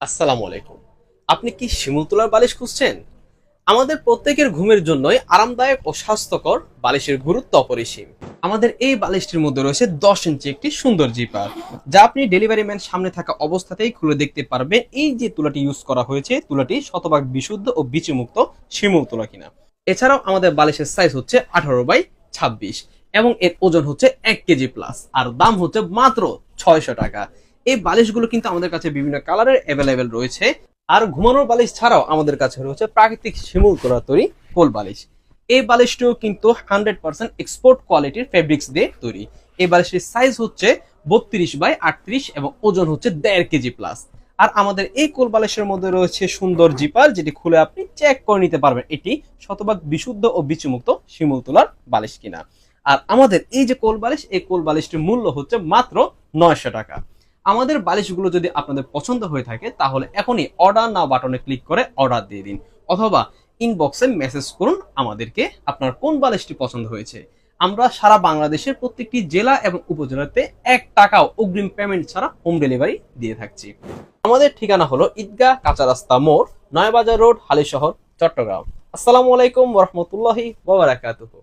আসসালামু আলাইকুম। আপনি কি শিমুল তোলার বালিশ খুঁজছেন? আমাদের প্রত্যেকের ঘুমের জন্যই আরামদায়ক ও স্বাস্থ্যকর বালিশের গুরুত্ব অপরিসীম। আমাদের এই বালিশটির মধ্যে রয়েছে 10 ইঞ্চি একটি সুন্দর জিপার, যা আপনি ডেলিভারি ম্যান সামনে থাকা অবস্থাতেই খুলে দেখতে পারবেন এই যে তুলাটি ইউজ করা হয়েছে, তুলাটি শতভাগ বিশুদ্ধ ও বিচিমুক্ত শিমুল তুলা কিনা। এছাড়াও আমাদের বালিশের সাইজ হচ্ছে 18x26 এবং এর ওজন হচ্ছে 1 কেজি প্লাস, আর দাম হচ্ছে মাত্র 600 টাকা। এই বালিশগুলো কিন্তু আমাদের কাছে বিভিন্ন কালারের অ্যাভেলেবেল রয়েছে। আর ঘুমানোর বালিশ ছাড়াও আমাদের কাছে রয়েছে প্রাকৃতিক শিমুল তোলা তৈরি কোল বালিশ। এই বালিশটিও কিন্তু 100% এক্সপোর্ট কোয়ালিটির ফেব্রিক্স দিয়ে তৈরি। এই বালিশটির সাইজ হচ্ছে 32x38 এবং ওজন হচ্ছে 1.5 কেজি প্লাস। আর আমাদের এই কোল বালিশের মধ্যে রয়েছে সুন্দর জিপার, যেটি খুলে আপনি চেক করে নিতে পারবেন এটি শতভাগ বিশুদ্ধ ও বিচিমুক্ত শিমুল তোলার বালিশ কিনা। আর আমাদের এই যে কোল বালিশ, এই কোল বালিশটির মূল্য হচ্ছে মাত্র 900 টাকা। আমাদের বালিশগুলো যদি আপনাদের পছন্দ হয়ে থাকে তাহলে এখনই অর্ডার নাও বাটনে ক্লিক করে অর্ডার দিয়ে দিন, অথবা ইনবক্সে মেসেজ করুন আমাদেরকে আপনার কোন বালিশটি পছন্দ হয়েছে। আমরা সারা বাংলাদেশের প্রত্যেকটি জেলা এবং উপজেলাতে 1 টাকাও অগ্রিম পেমেন্ট ছাড়া হোম ডেলিভারি দিয়ে থাকছি। আমাদের ঠিকানা হলো ঈদগাহ কাঁচা রাস্তা মোড়, নয়াবাজার রোড, হালিশহর, চট্টগ্রাম। আসসালামু আলাইকুম ওয়া রাহমাতুল্লাহি ওয়া বারাকাতুহু।